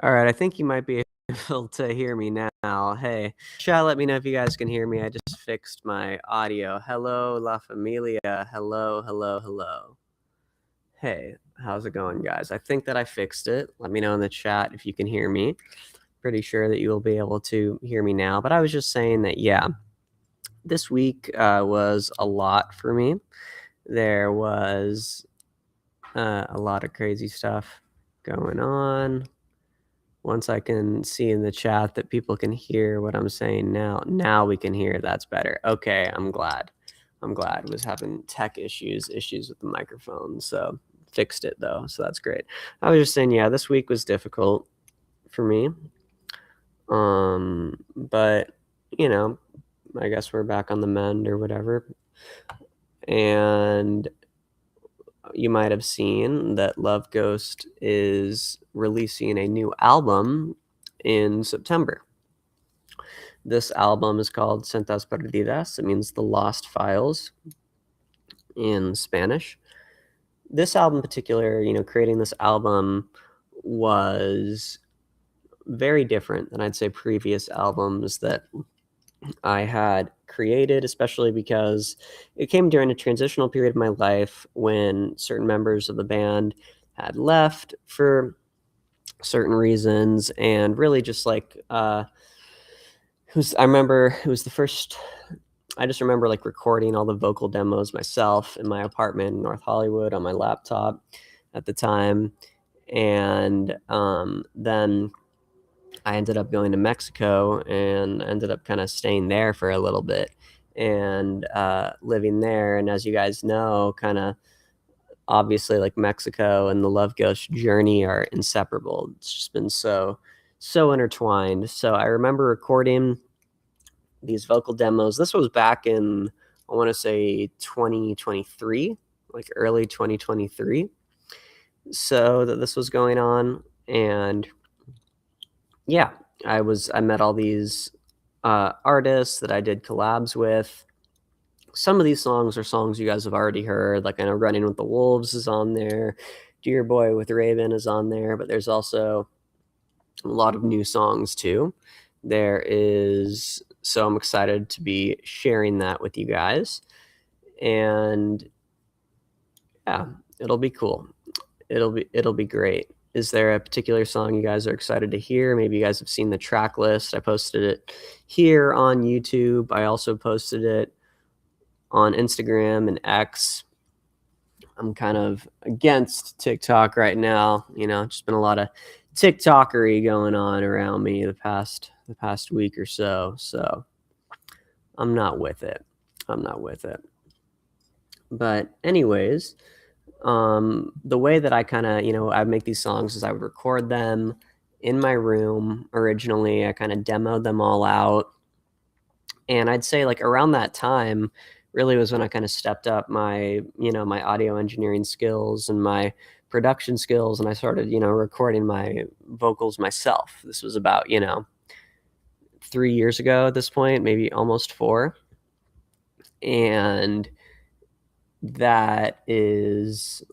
All right, I think you might be able to hear me now. Hey, chat, let me know if you guys can hear me. I just fixed my audio. Hello, La Familia. Hello, hello, hello. Hey, how's it going, guys? I think that I fixed it. Let me know in the chat if you can hear me. Pretty sure that you will be able to hear me now. But I was just saying that, yeah, this week was a lot for me. There was a lot of crazy stuff going on. Once I can see in the chat that people can hear what I'm saying now we can hear. That's better. Okay, I'm glad. I was having tech issues with the microphone, so fixed it though, so that's great. I was just saying, yeah, this week was difficult for me. But you know, I guess we're back on the mend or whatever. And you might have seen that Love Ghost is releasing a new album in September. This album is called Cintas Perdidas. It means the lost files in Spanish. This album in particular, creating this album was very different than I'd say previous albums that I had created, especially because it came during a transitional period of my life when certain members of the band had left for certain reasons, and really just like I remember it was the first. I just remember like recording all the vocal demos myself in my apartment in North Hollywood on my laptop at the time, and then I ended up going to Mexico and ended up kind of staying there for a little bit and living there. And as you guys know, kind of obviously like Mexico and the Love Ghost journey are inseparable. It's just been so intertwined. So I remember recording these vocal demos. This was back in, I want to say 2023, like early 2023. So that this was going on. And yeah, I met all these artists that I did collabs with. Some of these songs are songs you guys have already heard, like I know Running with the Wolves is on there, Dear Boy with Raven is on there, but there's also a lot of new songs too. So I'm excited to be sharing that with you guys. And yeah, it'll be cool. It'll be great. Is there a particular song you guys are excited to hear? Maybe you guys have seen the track list. I posted it here on YouTube. I also posted it on Instagram and X. I'm kind of against TikTok right now. Just been a lot of TikTokery going on around me the past week or so. So I'm not with it. But anyways, the way that I kind of, I make these songs is I would record them in my room originally. I kind of demoed them all out. And I'd say like around that time really was when I kind of stepped up my, my audio engineering skills and my production skills. And I started, recording my vocals myself. This was about, 3 years ago at this point, maybe almost 4. And that was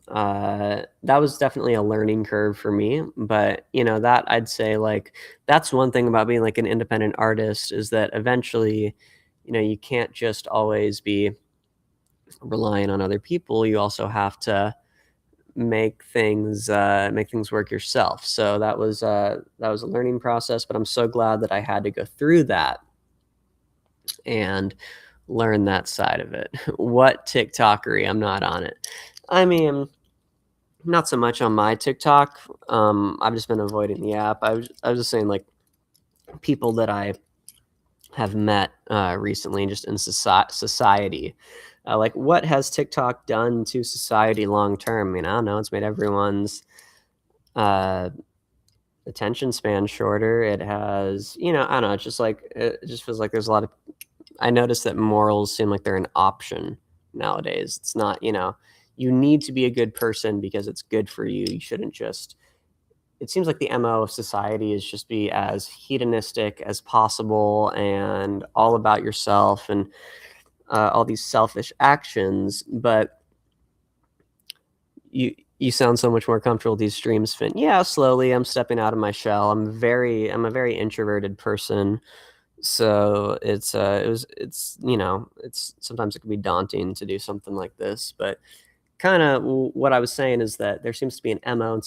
definitely a learning curve for me. But that I'd say like that's one thing about being like an independent artist, is that eventually you can't just always be relying on other people. You also have to make things work yourself. So that was a learning process, but I'm so glad that I had to go through that and learn that side of it. What TikTokery? I'm not on it. I mean, not so much on my TikTok. I've just been avoiding the app. I was just saying like people that I have met recently just in society. Like what has TikTok done to society long term? I mean, I don't know. It's made everyone's attention span shorter. It has, I don't know. It's just like, it just feels like there's a lot of, I noticed that morals seem like they're an option nowadays. It's not, you need to be a good person because it's good for you. You shouldn't just, it seems like the MO of society is just be as hedonistic as possible and all about yourself and all these selfish actions. But you You sound so much more comfortable with these streams, Finn. Yeah, slowly. I'm stepping out of my shell. I'm a very introverted person, so it's it's sometimes it can be daunting to do something like this. But kind of what I was saying is that there seems to be an MO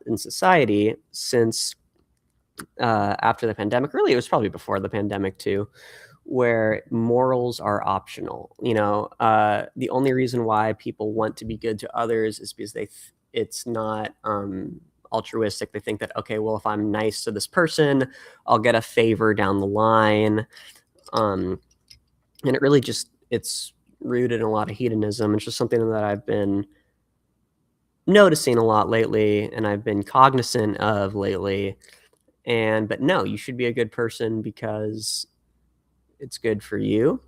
in society since after the pandemic. Really, it was probably before the pandemic too, where morals are optional. The only reason why people want to be good to others is because it's not altruistic. They think that, okay, well, if I'm nice to this person, I'll get a favor down the line. And it really it's rooted in a lot of hedonism. It's just something that I've been noticing a lot lately and I've been cognizant of lately. But no, you should be a good person because it's good for you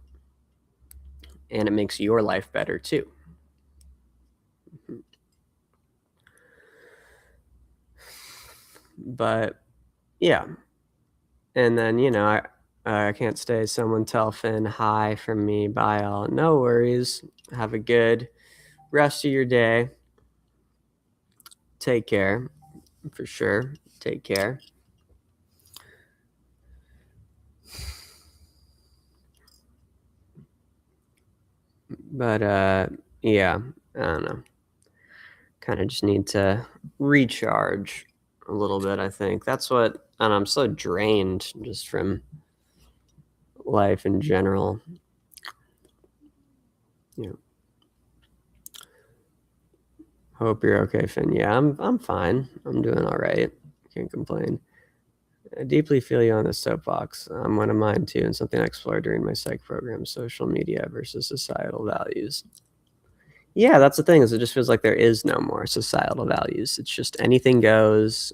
and it makes your life better too. But yeah. And then, I can't stay. Someone tell Finn hi from me. Bye all. No worries. Have a good rest of your day. Take care. For sure. Take care. But yeah, I don't know. Kind of just need to recharge a little bit, I think. That's what, and I'm so drained just from life in general. Yeah. Hope you're okay, Finn. Yeah, I'm fine. I'm doing all right. Can't complain. I deeply feel you on this soapbox. I'm one of mine too, and something I explored during my psych program: social media versus societal values. Yeah, that's the thing. Is it just feels like there is no more societal values. It's just anything goes.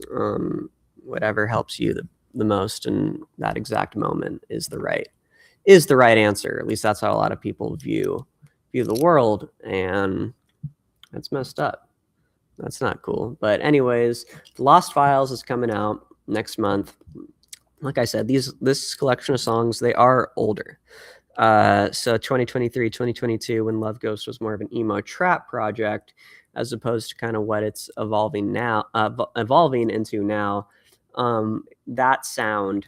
Whatever helps you the most in that exact moment is the right answer. At least that's how a lot of people view the world, and that's messed up. That's not cool. But anyways, The Lost Files is coming out next month. Like I said, this collection of songs, they are older. So 2023, 2022, when Love Ghost was more of an emo trap project, as opposed to kind of what it's evolving into now. That sound,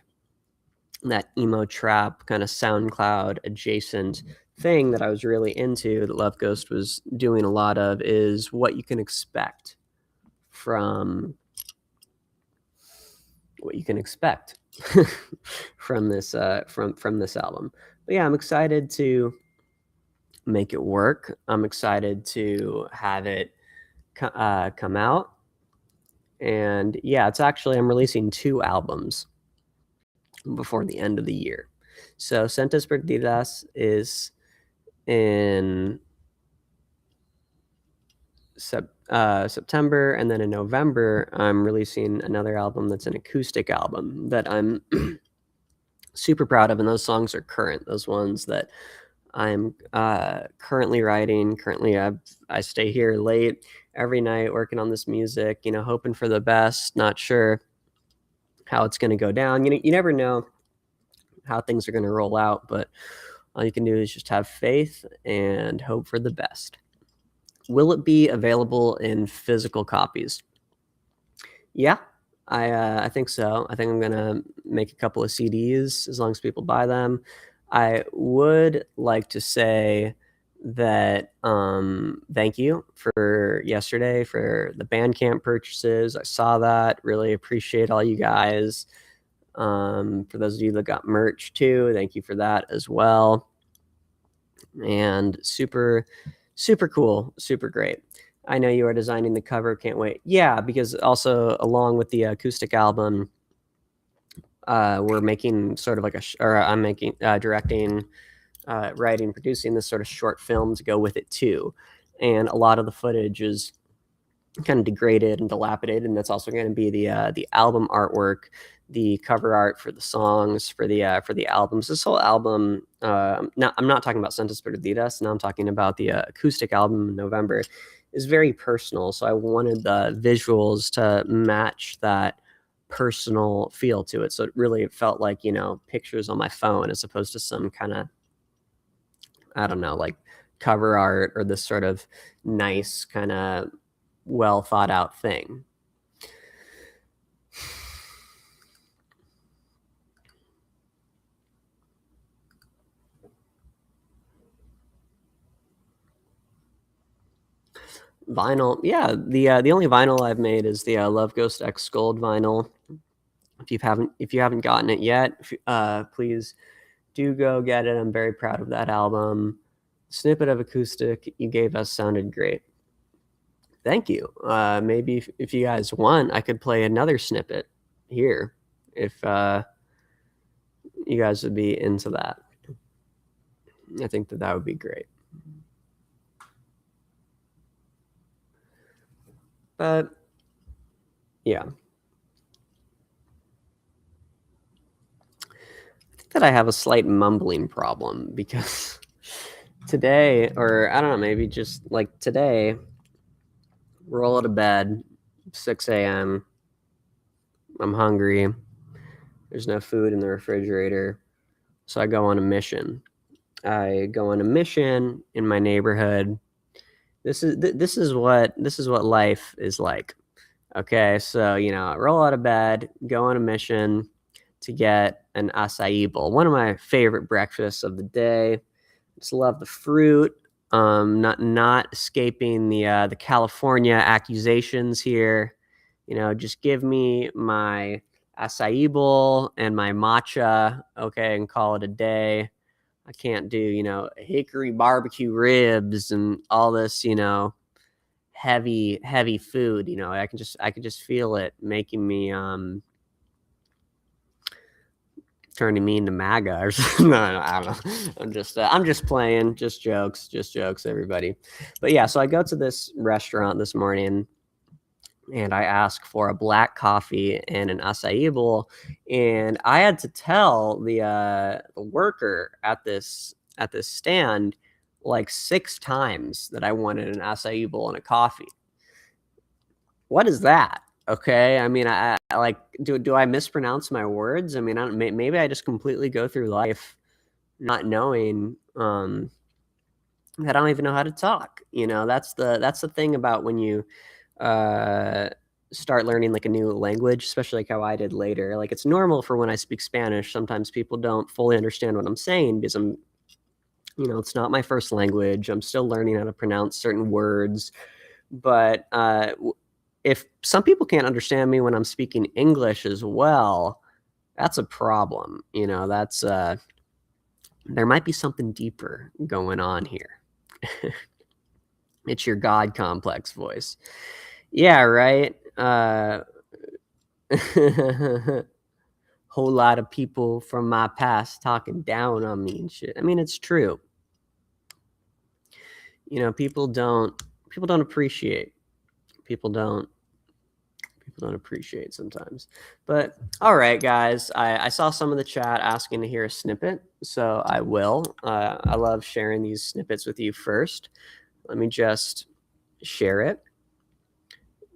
that emo trap kind of SoundCloud adjacent thing that I was really into, that Love Ghost was doing a lot of, is what you can expect from from this from this album. But yeah, I'm excited to make it work. I'm excited to have it come out. And yeah, I'm releasing 2 albums before the end of the year. So Sentes Perdidas is in September, and then in November, I'm releasing another album that's an acoustic album that I'm super proud of, and those songs are current. Those ones that I'm currently writing. Currently, I stay here late every night working on this music, hoping for the best, not sure how it's going to go down. You never know how things are going to roll out, but all you can do is just have faith and hope for the best. Will it be available in physical copies? Yeah, I think so. I think I'm gonna make a couple of CDs as long as people buy them. I would like to say that thank you for yesterday for the Bandcamp purchases. I saw that. Really appreciate all you guys. For those of you that got merch too, thank you for that as well. And super, super cool, super great. I know you are designing the cover. Can't wait. Yeah, because also along with the acoustic album, we're making sort of like I'm making, directing, writing, producing this sort of short film to go with it too. And a lot of the footage is kind of degraded and dilapidated, and that's also going to be the album artwork, the cover art for the songs for the albums. This whole album, now I'm not talking about Sentes Perdidas. Now I'm talking about the acoustic album in November. Is very personal, so I wanted the visuals to match that personal feel to it. So it really felt like pictures on my phone as opposed to some kind of, I don't know, like cover art or this sort of nice kind of well thought out thing. Vinyl, yeah. The only vinyl I've made is the Love Ghost X Gold vinyl. If you haven't gotten it yet, please do go get it. I'm very proud of that album. Snippet of acoustic you gave us sounded great. Thank you. Maybe if you guys want, I could play another snippet here if you guys would be into that. I think that would be great. But yeah, I think that I have a slight mumbling problem because today, or I don't know, maybe just like today, roll out of bed, 6 a.m. I'm hungry. There's no food in the refrigerator. So I go on a mission. I go on a mission in my neighborhood. This is what life is like. Okay, so I roll out of bed, go on a mission to get an acai bowl, one of my favorite breakfasts of the day. Just love the fruit. Not escaping the California accusations here. Just give me my acai bowl and my matcha, okay, and call it a day. I can't do hickory barbecue ribs and all this heavy food. I can just feel it making me turning me into MAGA or something. No, I don't know. I'm just playing, just jokes, everybody. But yeah, so I go to this restaurant this morning and I ask for a black coffee and an acai bowl, and I had to tell the worker at this stand like 6 times that I wanted an acai bowl and a coffee. What is that? Okay, I mean, I like, do I mispronounce my words? I mean, maybe I just completely go through life not knowing that I don't even know how to talk. That's the thing about when you start learning like a new language, especially like how I did later. Like, it's normal for when I speak Spanish, sometimes people don't fully understand what I'm saying because it's not my first language. I'm still learning how to pronounce certain words. But if some people can't understand me when I'm speaking English as well, that's a problem. That's there might be something deeper going on here. It's your God complex voice. Yeah, right. Whole lot of people from my past talking down on me and shit. I mean, it's true. People don't appreciate. People don't appreciate sometimes. But all right, guys, I saw some of the chat asking to hear a snippet, so I will. I love sharing these snippets with you first. Let me just share it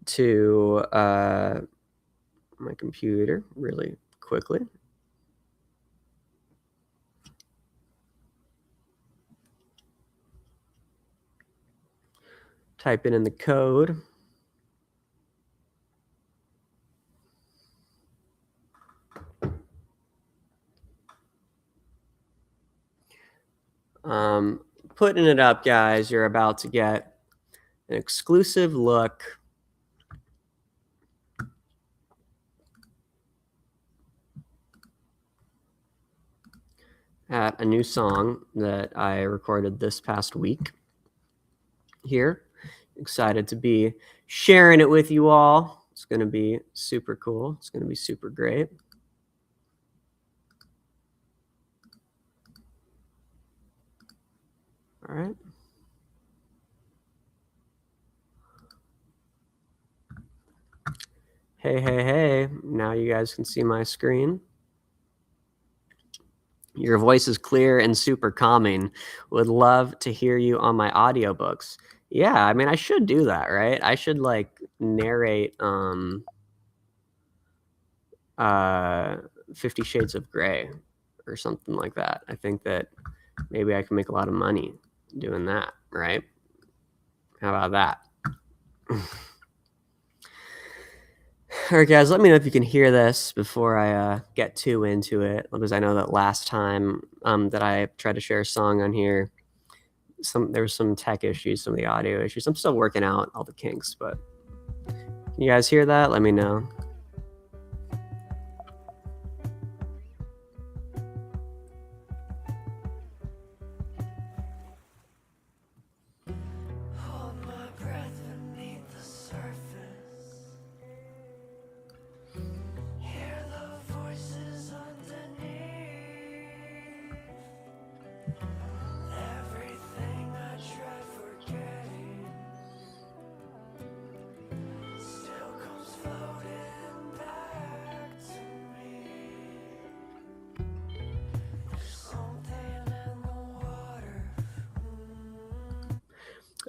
to my computer really quickly. Type it in the code. Putting it up, guys. You're about to get an exclusive look at a new song that I recorded this past week here. Excited to be sharing it with you all. It's going to be super cool. It's going to be super great. All right. Hey. Now you guys can see my screen. Your voice is clear and super calming. Would love to hear you on my audiobooks. Yeah, I mean, I should do that, right? I should like narrate 50 Shades of Grey or something like that. I think that maybe I can make a lot of money doing that, right? How about that? All right, guys, let me know if you can hear this before I get too into it, because I know that last time that I tried to share a song on here, there was some tech issues, some of the audio issues. I'm still working out all the kinks, but can you guys hear that? Let me know.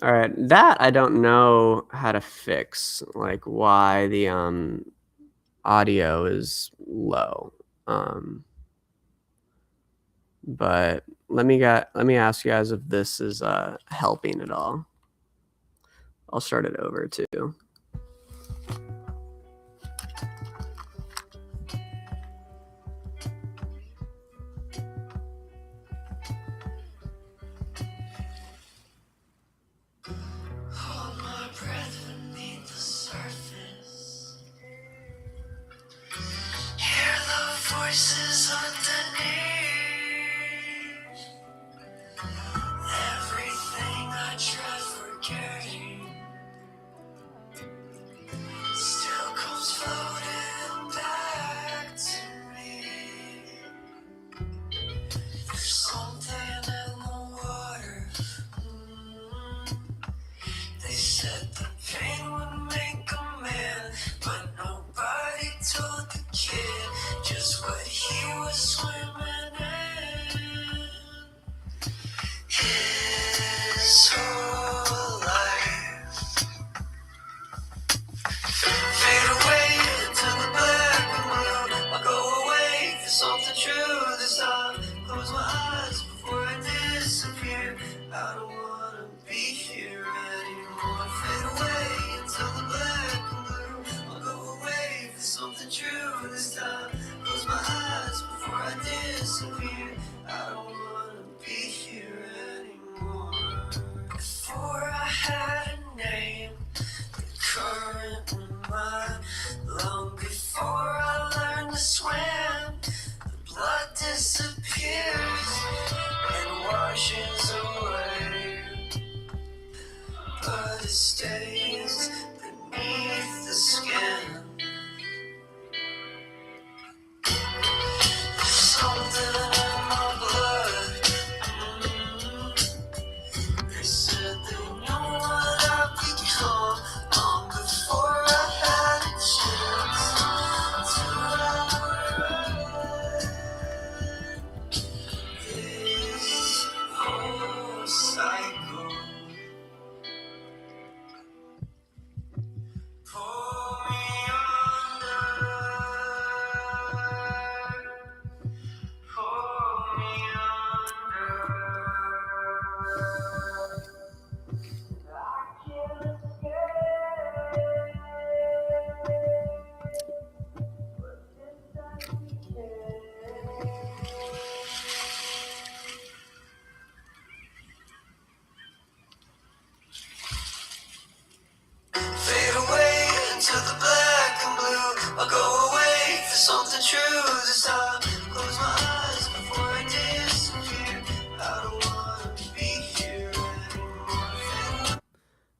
All right, that I don't know how to fix, like why the audio is low. But let me ask you guys if this is helping at all. I'll start it over too.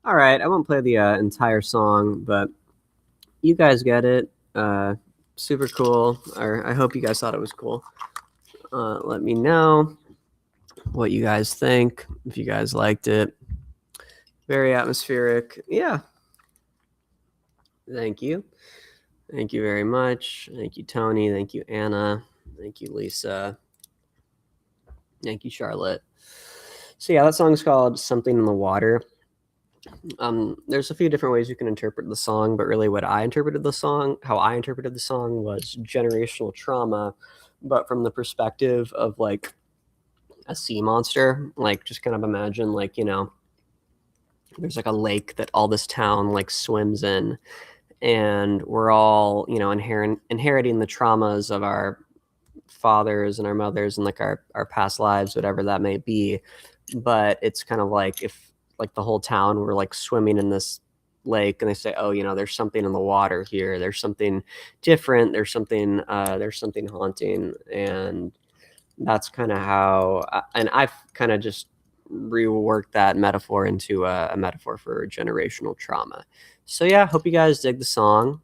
All right, I won't play the entire song, but you guys get it. Super cool. Or I hope you guys thought it was cool. Let me know what you guys think, if you guys liked it. Very atmospheric. Yeah. Thank you. Thank you very much. Thank you, Tony. Thank you, Anna. Thank you, Lisa. Thank you, Charlotte. So yeah, that song's called Something in the Water. There's a few different ways you can interpret the song, but really how I interpreted the song was generational trauma, but from the perspective of like a sea monster. Like just kind of imagine like, there's like a lake that all this town like swims in, and we're all, you know, inheriting the traumas of our fathers and our mothers and like our past lives, whatever that may be. But it's kind of like if like the whole town were like swimming in this lake and they say, oh, you know, there's something in the water here, there's something different, there's something haunting. And that's kind of how and I've kind of just reworked that metaphor into a metaphor for generational trauma. So yeah, hope you guys dig the song.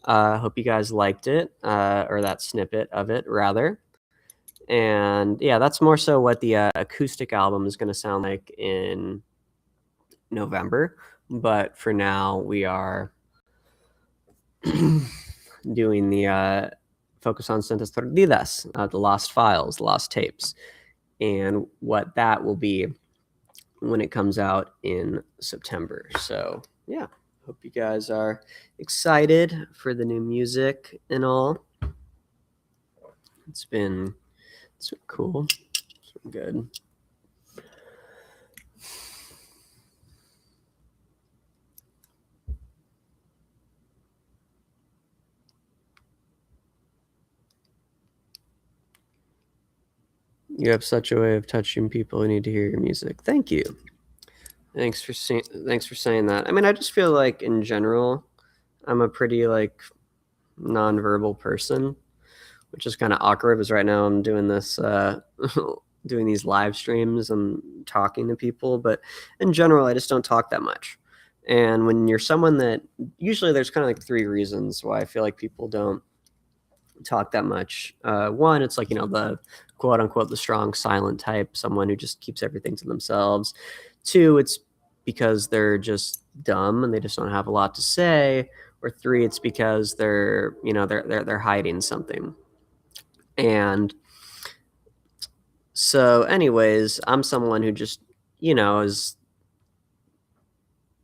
Hope you guys liked it, or that snippet of it rather. And yeah, that's more so what the acoustic album is going to sound like in November. But for now, we are doing the Focus on Cintas Perdidas, the lost files, lost tapes, and what that will be when it comes out in September. So yeah, hope you guys are excited for the new music and all. It's been cool. It's been good. You have such a way of touching people who need to hear your music. Thank you. Thanks for saying that. I mean, I just feel like in general, I'm a pretty like nonverbal person, which is kind of awkward because right now I'm doing this doing these live streams and talking to people, but in general, I just don't talk that much. And when you're someone that usually there's kind of like three reasons why I feel like people don't talk that much. One, it's like, you know, the quote unquote the strong silent type, someone who just keeps everything to themselves. Two, it's because they're just dumb and they just don't have a lot to say. Or three, it's because they're, you know, they're hiding something. And so anyways, I'm someone who just, you know, is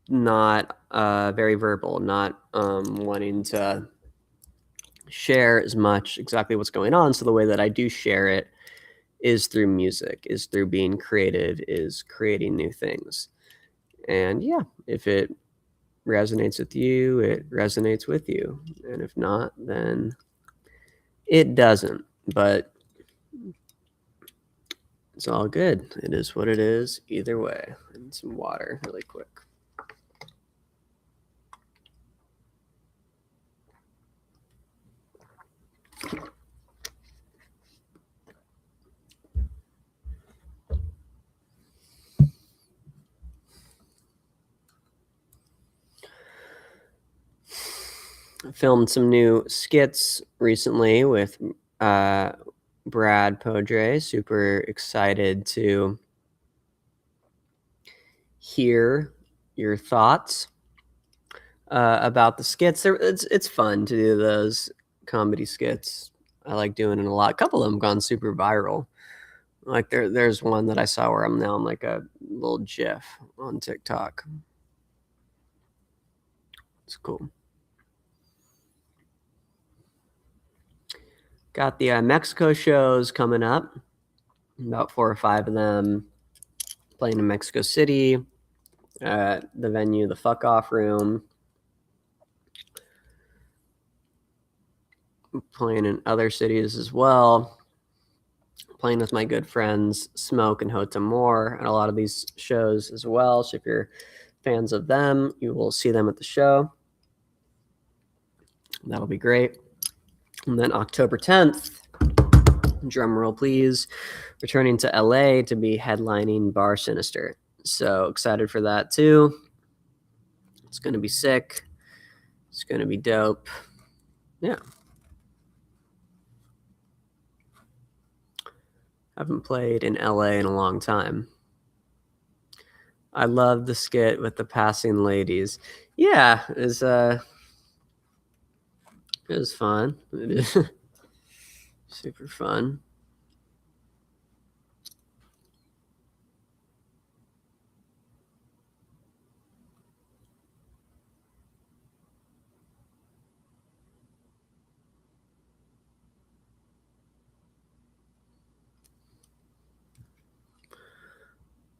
not very verbal, not wanting to share as much exactly what's going on. So the way that I do share it is through music, is through being creative, is creating new things. And yeah, if it resonates with you, it resonates with you. And if not, then it doesn't. But it's all good. It is what it is either way. And some water really quick. Filmed some new skits recently with Brad Podre. Super excited to hear your thoughts about the skits. It's fun to do those comedy skits. I like doing it a lot. A couple of them have gone super viral. Like there's one that I saw where I'm like a little GIF on TikTok. It's cool. Got the Mexico shows coming up. About 4 or 5 of them playing in Mexico City. The venue, the Fuck Off Room. Playing in other cities as well. Playing with my good friends Smoke and Hota Moore at a lot of these shows as well. So if you're fans of them, you will see them at the show. That'll be great. And then October 10th, drum roll please, returning to LA to be headlining Bar Sinister. So excited for that too. It's going to be sick. It's going to be dope. Yeah. I haven't played in LA in a long time. I love the skit with the passing ladies. Yeah, it was fun. It is super fun.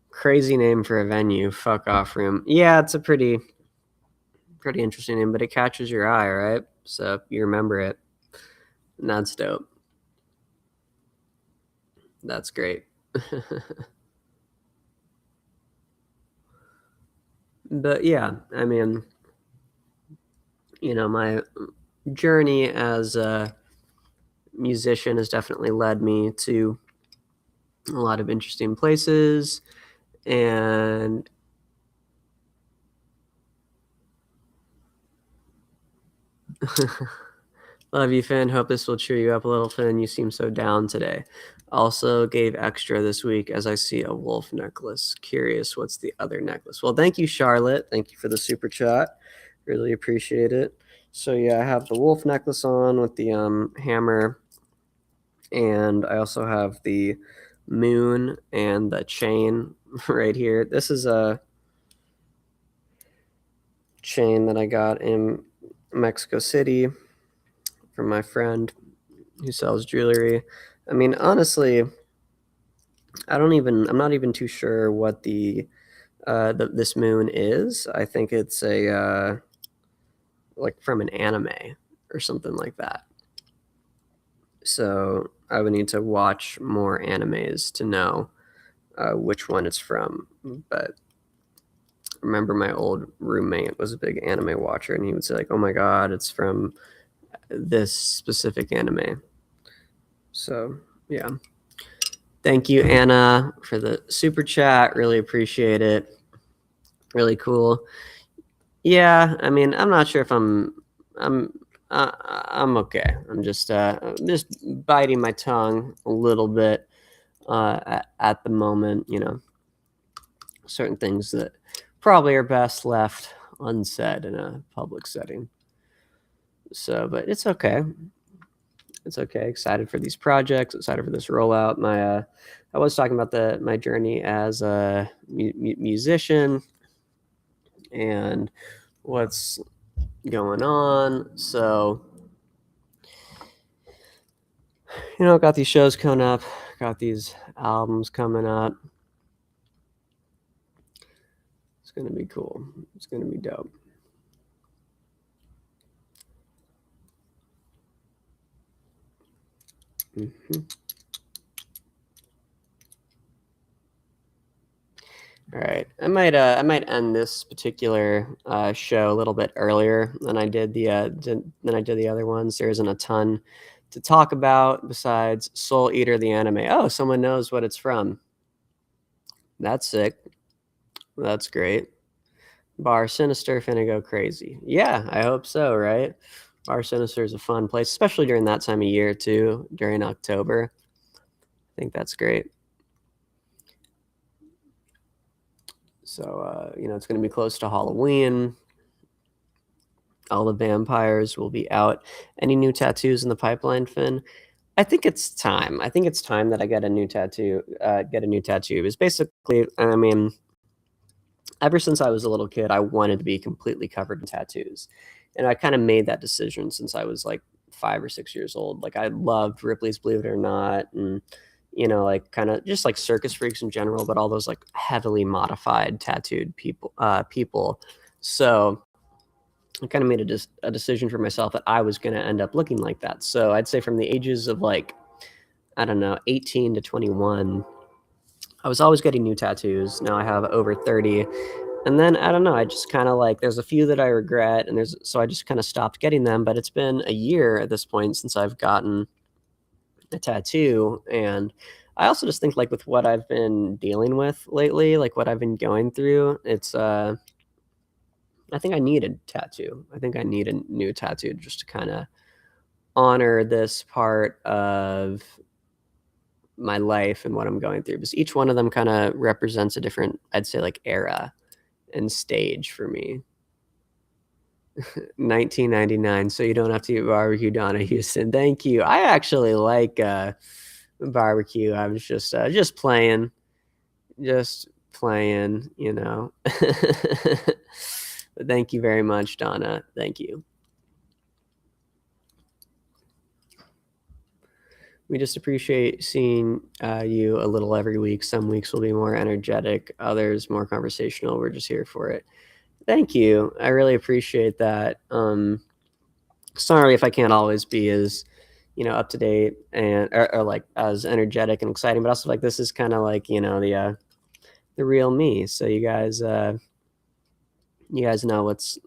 Crazy name for a venue, Fuck Off Room. Yeah, it's a pretty Pretty interesting name, but it catches your eye, right? So you remember it. And that's dope. That's great. But yeah, I mean, my journey as a musician has definitely led me to a lot of interesting places. And love you, Finn. Hope this will cheer you up a little, Finn. You seem so down today. Also gave extra this week as I see a wolf necklace. Curious what's the other necklace. Well, thank you, Charlotte. Thank you for the super chat. Really appreciate it. So yeah, I have the wolf necklace on with the hammer, and I also have the moon and the chain right here. This is a chain that I got in Mexico City from my friend who sells jewelry. I mean, honestly, I'm not even too sure what this moon is. I think it's a like from an anime or something like that. So I would need to watch more animes to know which one it's from. But I remember my old roommate was a big anime watcher, and he would say like, "Oh my god, it's from this specific anime." So yeah. Thank you, Anna, for the super chat. Really appreciate it. Really cool. Yeah, I mean, I'm not sure if I'm I'm okay. I'm just biting my tongue a little bit at the moment. Certain things that probably are best left unsaid in a public setting. So, but it's okay. It's okay. Excited for these projects. Excited for this rollout. I was talking about my journey as a musician and what's going on. So, got these shows coming up, got these albums coming up. It's gonna be cool. It's gonna be dope. Mm-hmm. All right, I might end this particular show a little bit earlier than I did the other ones. There isn't a ton to talk about besides Soul Eater the anime. Oh, someone knows what it's from. That's sick. That's great. Bar Sinister finna go crazy. Yeah, I hope so. Right. Bar Sinister is a fun place, especially during that time of year too. During October, I think that's great. So it's going to be close to Halloween. All the vampires will be out. Any new tattoos in the pipeline, Finn? I think it's time. I think it's time that I get a new tattoo. Get a new tattoo. It's basically, I mean, ever since I was a little kid, I wanted to be completely covered in tattoos, and I kind of made that decision since I was like 5 or 6 years old. Like I loved Ripley's Believe It or Not, and like kind of just like circus freaks in general, but all those like heavily modified tattooed people. So I kind of made a decision for myself that I was going to end up looking like that. So I'd say from the ages of like, I don't know, 18 to 21, I was always getting new tattoos. Now I have over 30. And then I don't know, I just kind of like, there's a few that I regret, and so I just kind of stopped getting them. But it's been a year at this point since I've gotten a tattoo. And I also just think like with what I've been dealing with lately, like what I've been going through, I think I need a tattoo. I think I need a new tattoo just to kind of honor this part of my life and what I'm going through, because each one of them kind of represents a different, I'd say, like era and stage for me. 1999, so you don't have to eat barbecue, Donna Houston. Thank you. I actually like barbecue. I was just playing, But thank you very much, Donna. Thank you. We just appreciate seeing you a little every week. Some weeks will be more energetic, others more conversational. We're just here for it. Thank you. I really appreciate that. Sorry if I can't always be as, up to date and or like as energetic and exciting, but also like this is kind of like, the real me. So you guys know what's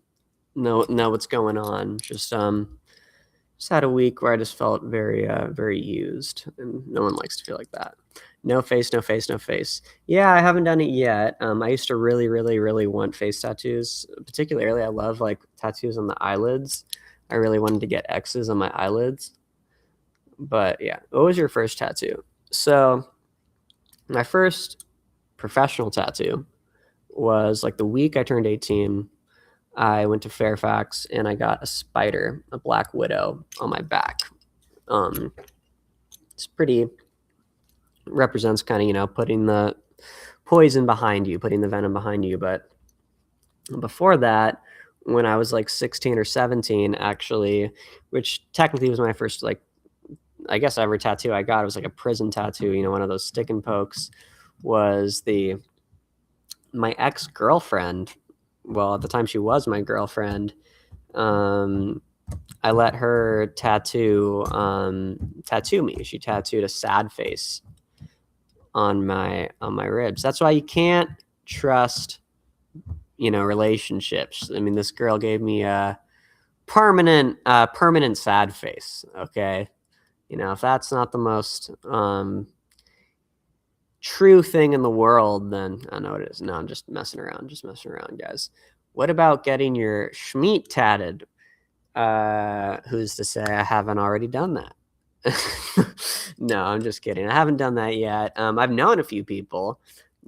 going on. Just had a week where I just felt very used, and no one likes to feel like that. No face, no face, no face. Yeah, I haven't done it yet. I used to really, really, really want face tattoos. Particularly, I love like tattoos on the eyelids. I really wanted to get X's on my eyelids. But yeah, what was your first tattoo? So my first professional tattoo was like the week I turned 18. I went to Fairfax and I got a spider, a black widow, on my back. Um, it's pretty represents kind of putting the poison behind you, putting the venom behind you. But before that, when I was like 16 or 17, actually, which technically was my first like I guess ever tattoo I got, it was like a prison tattoo, one of those stick and pokes. Was the My ex girlfriend? Well, at the time she was my girlfriend. Um, I let her tattoo me. She tattooed a sad face on my ribs. That's why you can't trust, relationships. I mean, this girl gave me a permanent sad face. Okay, if that's not the most true thing in the world, then I know it is. No, I'm just messing around, guys. What about getting your schmeat tatted? Who's to say I haven't already done that? No, I'm just kidding. I haven't done that yet. I've known a few people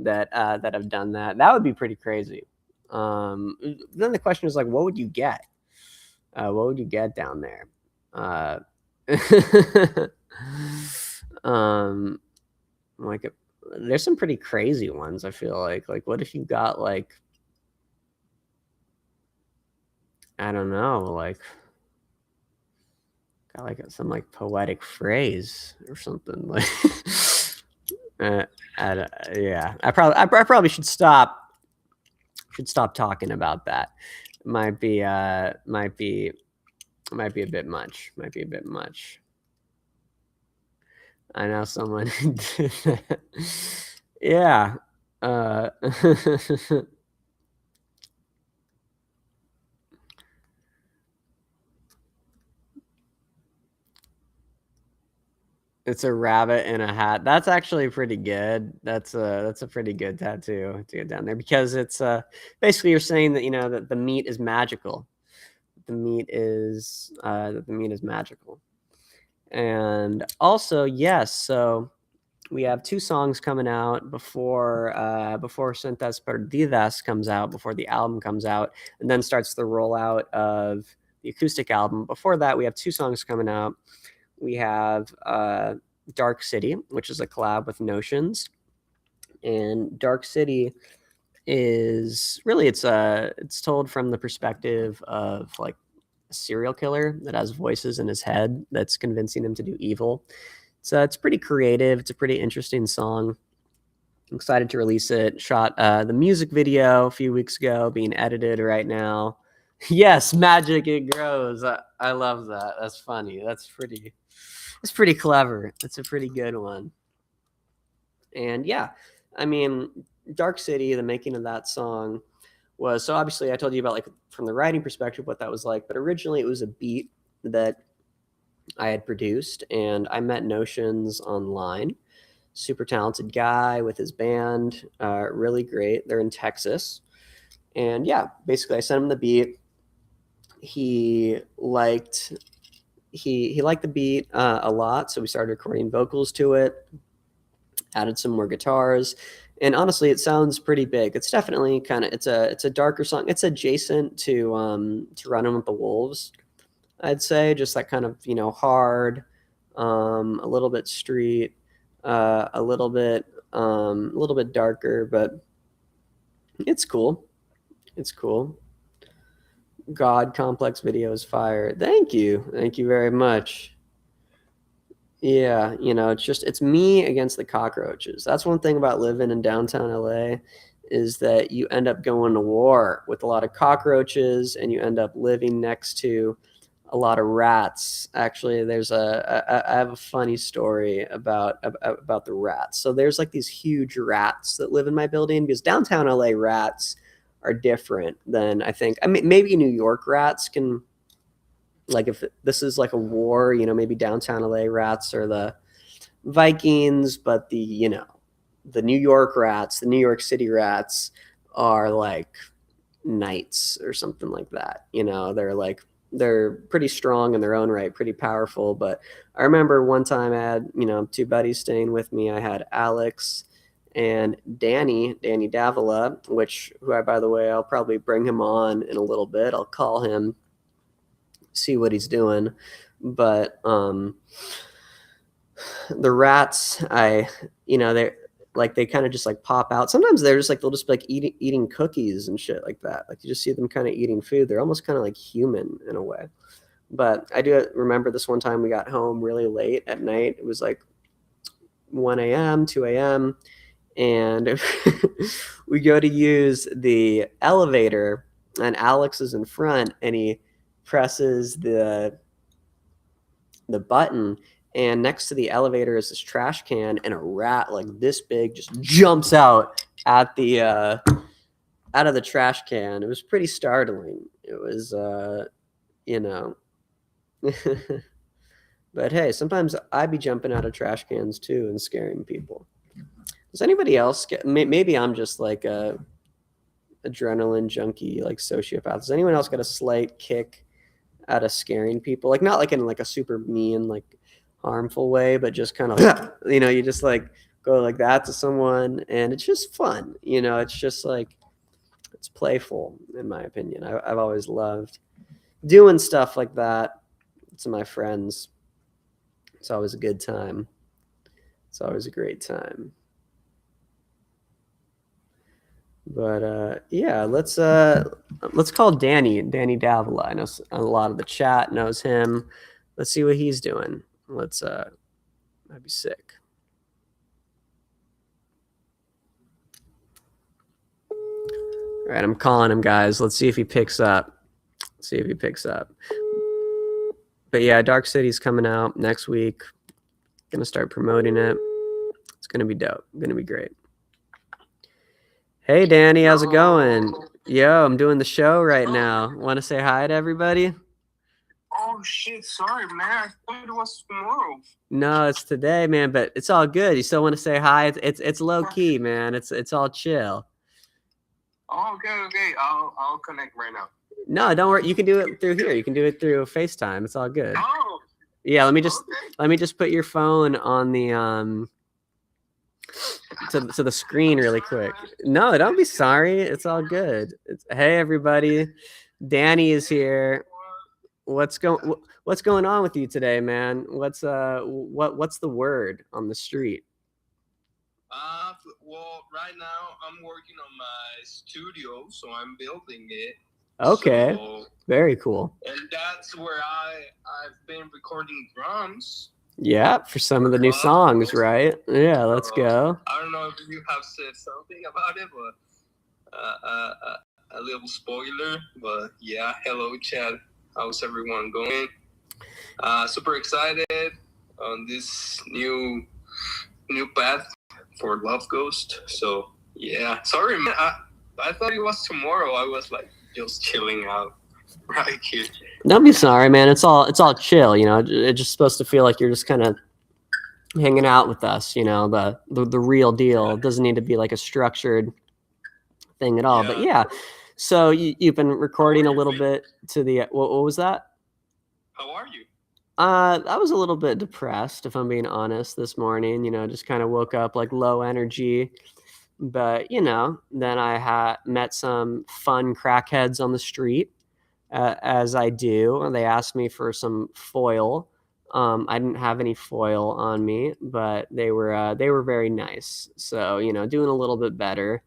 that have done that. That would be pretty crazy. Then the question is like, what would you get? What would you get down there? Uh, um, like there's some pretty crazy ones. I feel like what if you got like I don't know, like got like some like poetic phrase or something like. uh, yeah, I probably should stop talking about that. Might be a bit much. Might be a bit much. I know someone who did that. Yeah. Uh, it's a rabbit in a hat. That's actually pretty good. That's a pretty good tattoo to get down there because it's basically you're saying that that the meat is magical. The meat is magical. And also, yes, so we have two songs coming out before Cintas Perdidas comes out, before the album comes out, and then starts the rollout of the acoustic album. Before that, we have two songs coming out. We have Dark City, which is a collab with Notions, and Dark City is really it's told from the perspective of like a serial killer that has voices in his head that's convincing him to do evil. So it's pretty creative. It's a pretty interesting song. I'm excited to release it. Shot the music video a few weeks ago, being edited right now. Yes, magic it grows. I love that. That's funny. That's pretty clever. That's a pretty good one. And yeah, I mean, Dark City, the making of that song was so obviously I told you about like from the writing perspective what that was like, but originally it was a beat that I had produced and I met Notions online. Super talented guy with his band, really great. They're in Texas. And yeah, basically I sent him the beat. He liked he liked the beat a lot, so we started recording vocals to it, added some more guitars, and honestly it sounds pretty big. It's definitely kind of it's a darker song. It's adjacent to Running with the Wolves, I'd say, just that kind of hard, a little bit street, a little bit darker, but it's cool. It's cool. God Complex video is fire. Thank you very much. Yeah, it's me against the cockroaches. That's one thing about living in downtown LA is that you end up going to war with a lot of cockroaches, and you end up living next to a lot of rats. Actually, I have a funny story about the rats. So there's like these huge rats that live in my building, because downtown LA rats are different than, I think, I mean, maybe New York rats can, like, if this is like a war, maybe downtown LA rats are the Vikings, but the New York rats, the New York City rats are like knights or something like that. They're pretty strong in their own right, pretty powerful. But I remember one time I had, two buddies staying with me. I had Alex and Danny Davila, who I, by the way, I'll probably bring him on in a little bit. I'll call him, see what he's doing. But the rats, they kind of just like pop out. Sometimes they'll just be like eating cookies and shit like that. Like, you just see them kind of eating food. They're almost kind of like human in a way. But I do remember this one time we got home really late at night. It was like 1 a.m., 2 a.m. And we go to use the elevator, and Alex is in front, and he presses the button, and next to the elevator is this trash can, and a rat like this big just jumps out at the out of the trash can. It was pretty startling. It was but hey, sometimes I be jumping out of trash cans too and scaring people. Does anybody else maybe I'm just like a adrenaline junkie, like sociopath. Does anyone else get a slight kick out of scaring people? Like, not like in like a super mean, like harmful way, but just kind of, you just like go like that to someone, and it's just fun. It's just like, it's playful, in my opinion. I've always loved doing stuff like that to my friends. It's always a good time. It's always a great time. But yeah, let's call Danny Davila. I know a lot of the chat knows him. Let's see what he's doing. That'd be sick. All right, I'm calling him, guys. Let's see if he picks up. But yeah, Dark City's coming out next week. Gonna start promoting it. It's gonna be dope. Gonna be great. Hey, Danny, how's it going? Yo, I'm doing the show right now. Want to say hi to everybody? Oh shit! Sorry, man. I thought it was tomorrow. No, it's today, man. But it's all good. You still want to say hi? It's low key, man. It's all chill. Oh, okay. I'll connect right now. No, don't worry. You can do it through here. You can do it through FaceTime. It's all good. Oh. Yeah. Let me just put your phone on the to the screen really quick. No, don't be sorry. It's all good. Hey, everybody. Danny is here. What's going on with you today, man? What's the word on the street? Well, right now I'm working on my studio, so I'm building it. Okay. So, very cool. And that's where I've been recording drums. Yeah, for some of the new songs, right? Yeah, let's go. I don't know if you have said something about it, but a little spoiler. But yeah, hello, Chad. How's everyone going? Super excited on this new path for Love Ghost. So yeah, sorry, man. I thought it was tomorrow. I was like just chilling out right here. Don't be sorry, man. It's all chill. It's just supposed to feel like you're just kind of hanging out with us. The real deal. It doesn't need to be like a structured thing at all. Yeah. But yeah. So you've been recording a little bit to the what was that? How are you? I was a little bit depressed, if I'm being honest, this morning. Just kind of woke up like low energy. But then I met some fun crackheads on the street, as I do. And they asked me for some foil. I didn't have any foil on me, but they were very nice. So doing a little bit better.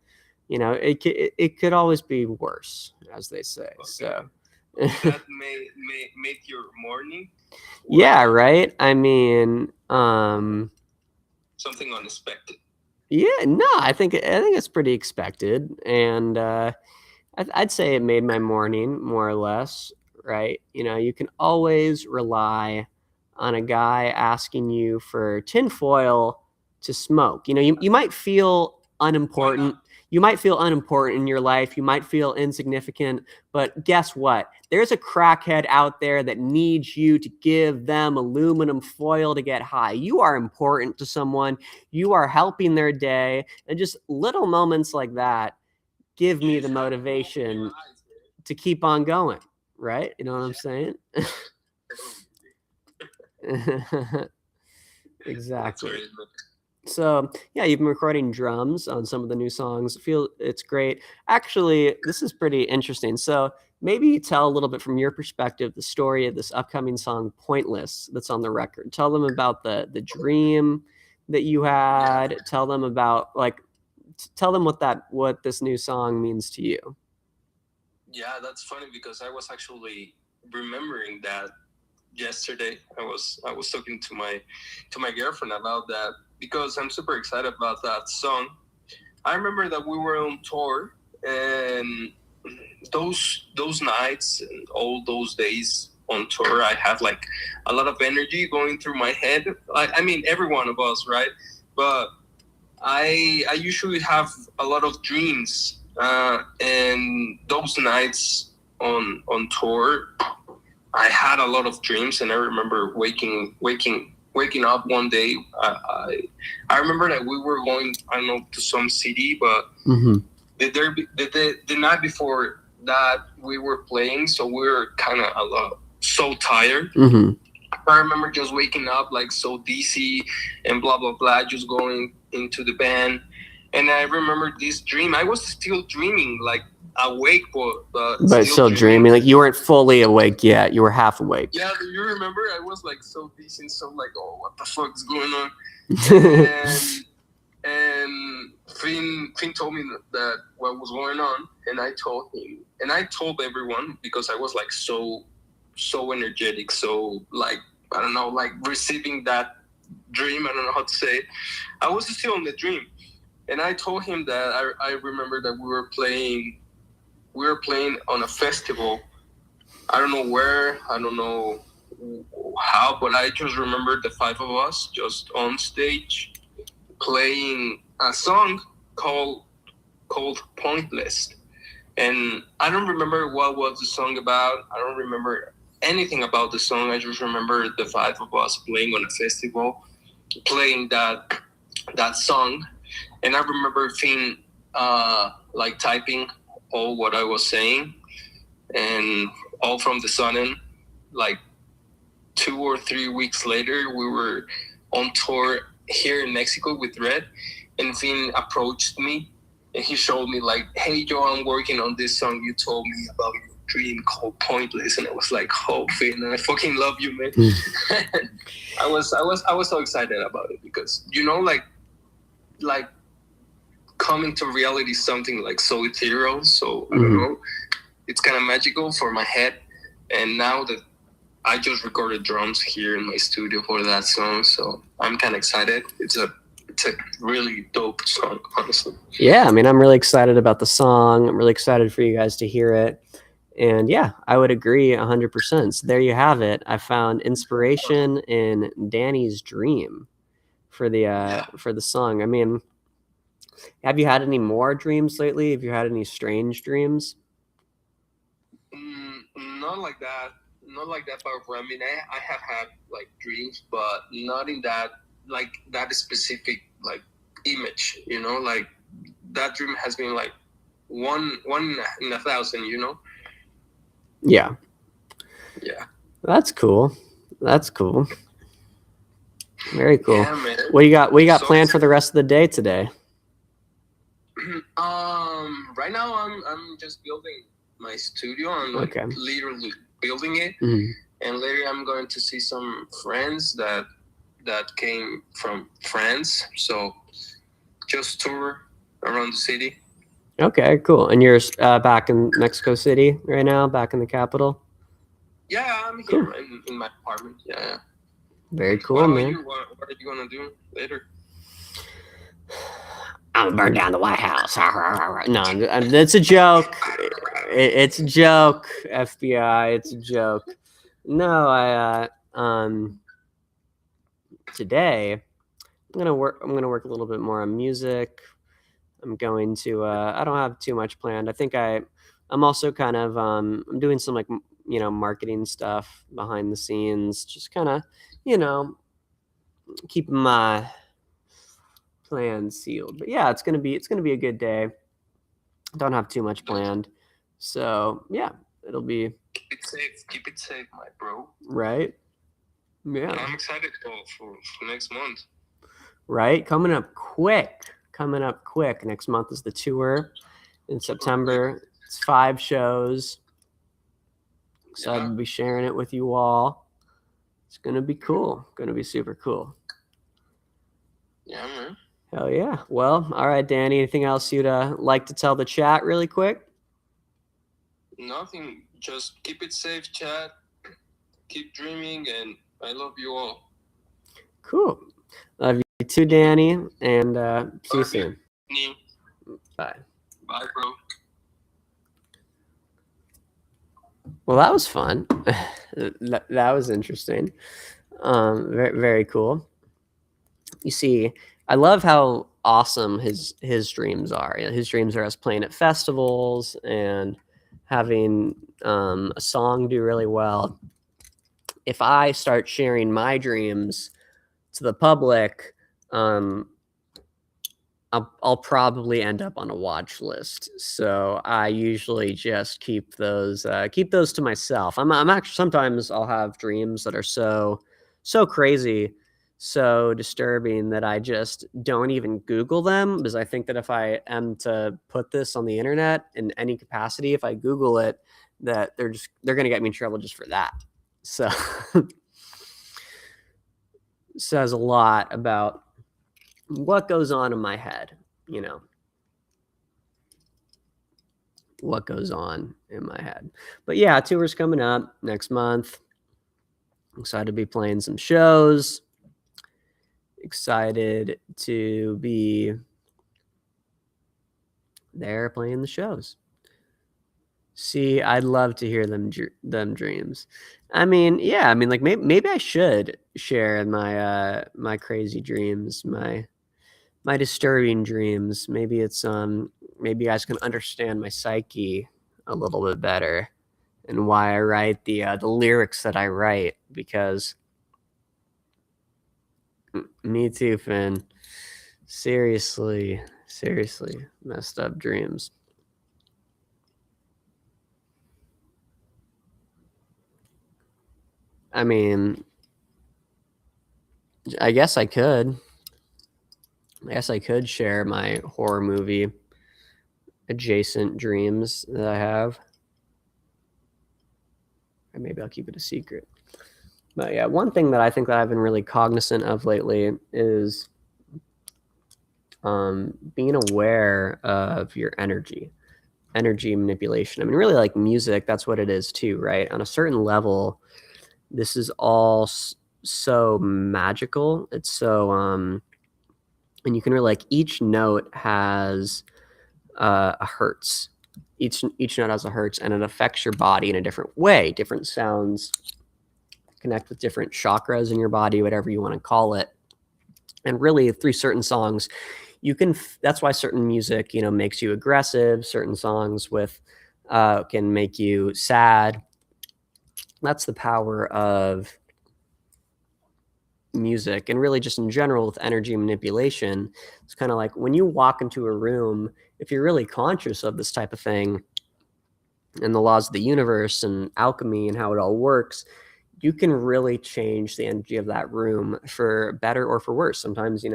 It could always be worse, as they say. Okay. So that may make your morning. Yeah, right. I mean, something unexpected. Yeah, no, I think it's pretty expected, and I'd say it made my morning more or less, right? You know, you can always rely on a guy asking you for tinfoil to smoke. You know, you might feel unimportant. You might feel unimportant in your life. You might feel insignificant, but guess what? There's a crackhead out there that needs you to give them aluminum foil to get high. You are important to someone. You are helping their day. And just little moments like that give me the motivation to keep on going, right? You know what I'm saying? Exactly. So yeah, you've been recording drums on some of the new songs. It's great. Actually, this is pretty interesting. So maybe tell a little bit from your perspective the story of this upcoming song "Pointless" that's on the record. Tell them about the dream that you had. Yeah. Tell them about tell them what this new song means to you. Yeah, that's funny because I was actually remembering that yesterday. I was talking to my girlfriend about that because I'm super excited about that song. I remember that we were on tour, and those nights and all those days on tour, I had like a lot of energy going through my head. I mean, every one of us, right? But I usually have a lot of dreams, and those nights on tour, I had a lot of dreams, and I remember waking up one day. I remember that we were going, I don't know, to some city, but the night before that we were playing, so we were kind of so tired. I remember just waking up like so dizzy and blah blah blah, just going into the band. And I remember this dream. I was still dreaming, like awake, but still dreaming. Like you weren't fully awake yet. You were half awake. Yeah, do you remember? I was like so dizzy and so like, oh, what the fuck is going on? and Finn told me that what was going on, and I told him, and I told everyone because I was like so energetic, so like, I don't know, like receiving that dream. I don't know how to say it. I was still in the dream, and I told him that I remember that we were playing on a festival. I don't know where, I don't know how, but I just remember the five of us just on stage playing a song called Pointless. And I don't remember what was the song about. I don't remember anything about the song. I just remember the five of us playing on a festival, playing that song. And I remember Finn like typing all what I was saying, and all from the sudden, like 2 or 3 weeks later, we were on tour here in Mexico with Red, and Finn approached me and he showed me like, "Hey Joe, I'm working on this song you told me about your dream called Pointless." And I was like, "Oh Finn, I fucking love you, man." I was so excited about it because, you know, like coming to reality is something like so ethereal, so I don't know, it's kind of magical for my head. And now that I just recorded drums here in my studio for that song, so I'm kind of excited. It's a really dope song, honestly. Yeah, I mean, I'm really excited about the song. I'm really excited for you guys to hear it. And yeah, I would agree 100%. So there you have it. I found inspiration in Danny's dream for the song. I mean, have you had any more dreams lately? Have you had any strange dreams? Not like that. Not like that powerful. I mean, I have had like dreams, but not in that, like that specific like image. You know, like that dream has been like one in 1,000. You know. Yeah. Yeah. That's cool. That's cool. Very cool. Yeah, man. What do you got planned for the rest of the day today? Right now I'm just building my studio. I'm like literally building it, and later I'm going to see some friends that came from France. So just tour around the city. Okay, cool. And you're back in Mexico City right now, back in the capital? Yeah, I'm here in my apartment. Yeah. Very cool, man. What are you gonna do later? I'm gonna burn down the White House. No, it's a joke. It's a joke, FBI. It's a joke. No, today I'm gonna work a little bit more on music. I'm going to I don't have too much planned. I think I'm also kind of I'm doing some like marketing stuff behind the scenes, just kind of you know keeping my plans sealed. But yeah, it's gonna be a good day. Don't have too much planned, so yeah, it'll be Keep it safe, my bro. right. Yeah, I'm excited for next month. Right, coming up quick. Next month is the tour. In September, it's 5 shows. Excited to be sharing it with you all. It's gonna be cool. Gonna be super cool. Yeah, man. Hell yeah. Well, all right, Danny. Anything else you'd like to tell the chat really quick? Nothing. Just keep it safe, chat. Keep dreaming, and I love you all. Cool. Love you too, Danny. And see you soon. Bye. Bye, bro. Well, that was fun. That was interesting. Very, very cool. You see, I love how awesome his dreams are. His dreams are us playing at festivals and having a song do really well. If I start sharing my dreams to the public, I'll probably end up on a watch list. So I usually just keep those to myself. I'm actually sometimes I'll have dreams that are so crazy, so disturbing that I just don't even Google them, because I think that if I am to put this on the internet in any capacity, if I Google it, that they're going to get me in trouble just for that. So says a lot about what goes on in my head, what goes on in my head. But yeah, tour's coming up next month. Excited to be playing some shows. Excited to be there playing the shows. See, I'd love to hear them dreams. I mean, yeah, like maybe I should share my crazy dreams, my disturbing dreams. Maybe it's maybe you guys can understand my psyche a little bit better and why I write the lyrics that I write, because me too, Finn. Seriously messed up dreams. I mean, I guess I could share my horror movie adjacent dreams that I have. Or maybe I'll keep it a secret. But yeah, one thing that I think that I've been really cognizant of lately is being aware of your energy manipulation. I mean, really, like music, that's what it is too, right? On a certain level, this is all so magical. It's so and you can really, like, each note has a hertz. Each note has a hertz, and it affects your body in a different way. Different sounds connect with different chakras in your body, whatever you want to call it. And really, through certain songs, you can. That's why certain music, makes you aggressive. Certain songs can make you sad. That's the power of music, and really just in general with energy manipulation. It's kind of like when you walk into a room, if you're really conscious of this type of thing and the laws of the universe and alchemy and how it all works, you can really change the energy of that room for better or for worse. Sometimes you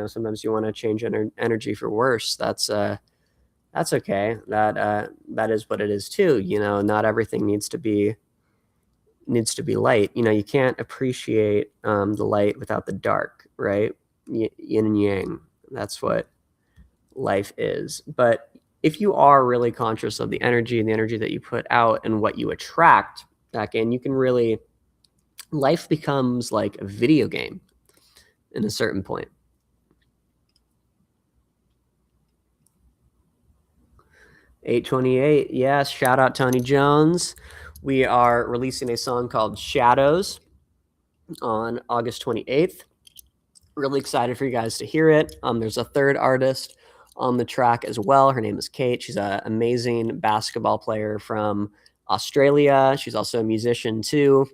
want to change energy for worse. That's okay. That is what it is too. Not everything needs to be light. You can't appreciate the light without the dark, right? Yin and yang. That's what life is. But if you are really conscious of the energy that you put out and what you attract back in, you can really, life becomes like a video game in a certain point. 828. Yes, shout out Tony Jones. We are releasing a song called Shadows on August 28th. Really excited for you guys to hear it. There's a third artist on the track as well. Her name is Kate. She's an amazing basketball player from Australia. She's also a musician too,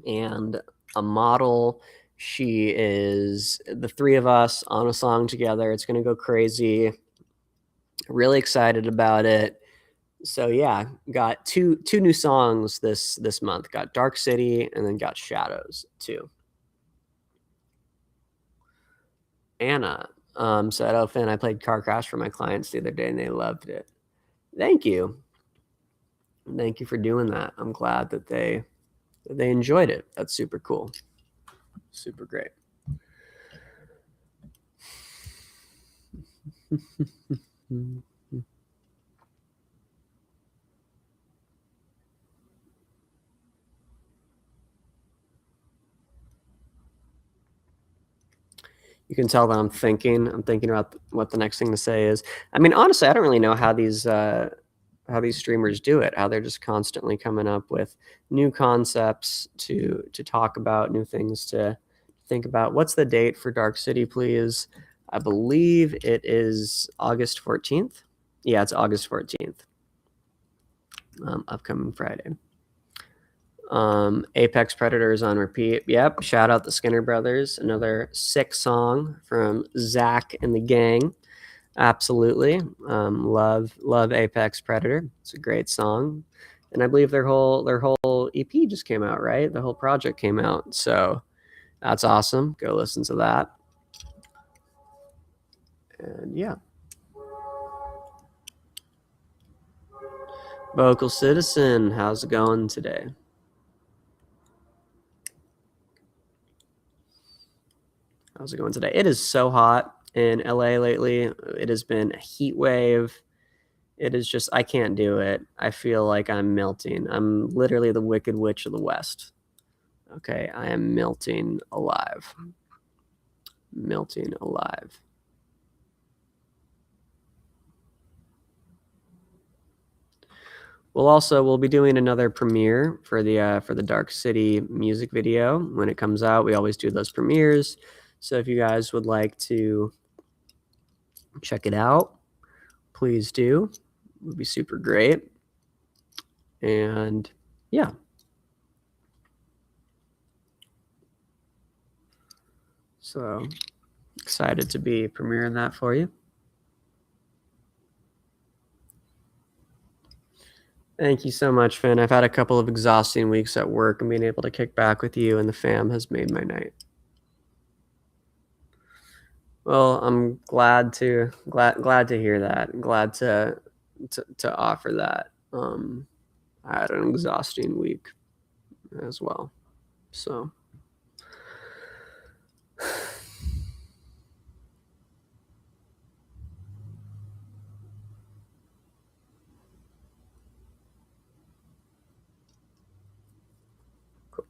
and a model. She is the three of us on a song together. It's going to go crazy. Really excited about it. So yeah, got two new songs this month. Got Dark City and then got Shadows too. Anna said, "Oh, Finn, I played Car Crash for my clients the other day and they loved it." Thank you, thank you for doing that. I'm glad that they enjoyed it. That's super cool, super great. You can tell that I'm thinking. I'm thinking about what the next thing to say is. I mean, honestly, I don't really know how these streamers do it. How they're just constantly coming up with new concepts to talk about, new things to think about. What's the date for Dark City, please? I believe it is August 14th. Yeah, it's August 14th. Upcoming Friday. Apex Predators on repeat. Yep. Shout out the Skinner Brothers. Another sick song from Zach and the gang. Absolutely. Love Apex Predator. It's a great song. And I believe their whole EP just came out, right? The whole project came out. So that's awesome. Go listen to that. And yeah. Vocal Citizen, how's it going today? How's it going today? It is so hot in LA lately. It has been a heat wave. It is just, I can't do it. I feel like I'm melting. I'm literally the Wicked Witch of the West. Okay, I am melting alive. Melting alive. We'll be doing another premiere for the Dark City music video when it comes out. We always do those premieres. So if you guys would like to check it out, please do. It would be super great. And yeah. So excited to be premiering that for you. Thank you so much, Finn. I've had a couple of exhausting weeks at work, and being able to kick back with you and the fam has made my night. Well, I'm glad to hear that. Glad to offer that. I had an exhausting week as well. So cool.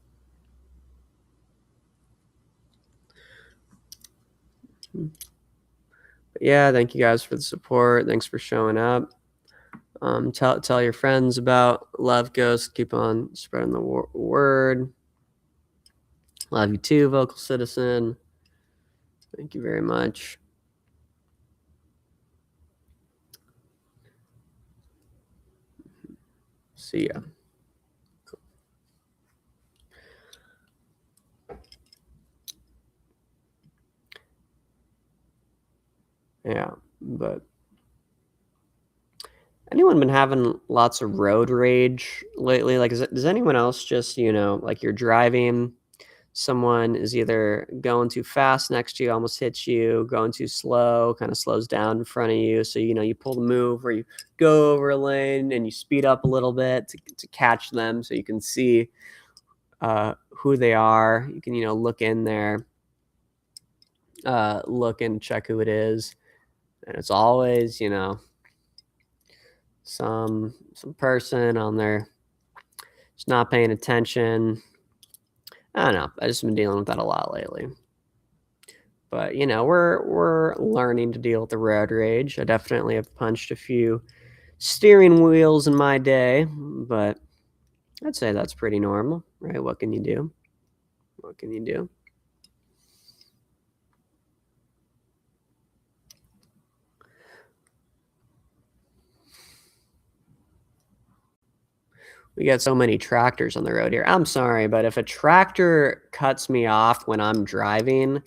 But yeah, thank you guys for the support. Thanks for showing up. Tell your friends about Love Ghost. Keep on spreading the word. Love you too, Vocal Citizen. Thank you very much. See ya. Cool. Yeah, but anyone been having lots of road rage lately? Like, does anyone else just, like you're driving, someone is either going too fast next to you, almost hits you, going too slow, kind of slows down in front of you. So, you pull the move where you go over a lane and you speed up a little bit to catch them so you can see who they are. You can, look in there, look and check who it is. And it's always, some person on there just not paying attention. I don't know. I just been dealing with that a lot lately. But we're learning to deal with the road rage. I definitely have punched a few steering wheels in my day, but I'd say that's pretty normal, right? What can you do? What can you do? We got so many tractors on the road here. I'm sorry, but if a tractor cuts me off when I'm driving,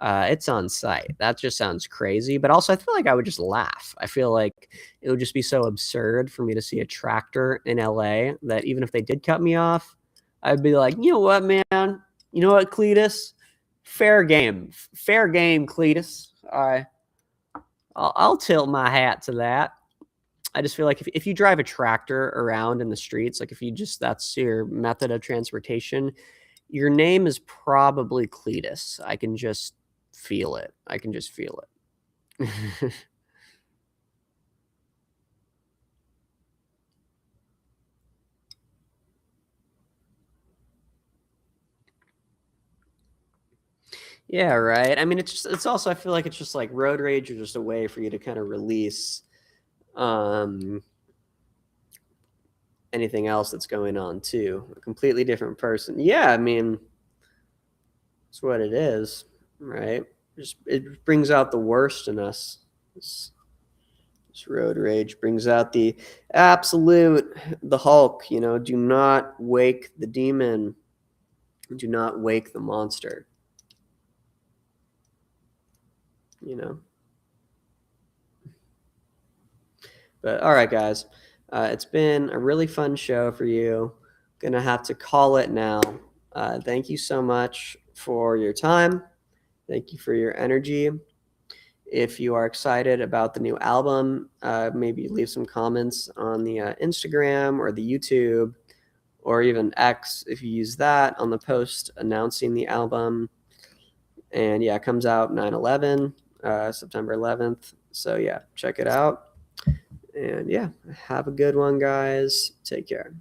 it's on site. That just sounds crazy. But also, I feel like I would just laugh. I feel like it would just be so absurd for me to see a tractor in LA that even if they did cut me off, I'd be like, you know what, man? You know what, Cletus? Fair game. Fair game, Cletus. I'll tilt my hat to that. I just feel like if you drive a tractor around in the streets, like if you just that's your method of transportation, your name is probably Cletus. I can just feel it. I can just feel it. Yeah, right. I mean, it's also I feel like it's just like road rage is just a way for you to kind of release um anything else that's going on too. A completely different person. Yeah, I mean, it's what it is, right? Just it brings out the worst in us. This road rage brings out the absolute, the Hulk. Do not wake the demon. Do not wake the monster. You know. But all right, guys, it's been a really fun show for you. Gonna have to call it now. Thank you so much for your time. Thank you for your energy. If you are excited about the new album, maybe leave some comments on the Instagram or the YouTube or even X if you use that on the post announcing the album. And yeah, it comes out 9/11, September 11th. So yeah, check it out. And yeah, have a good one, guys. Take care.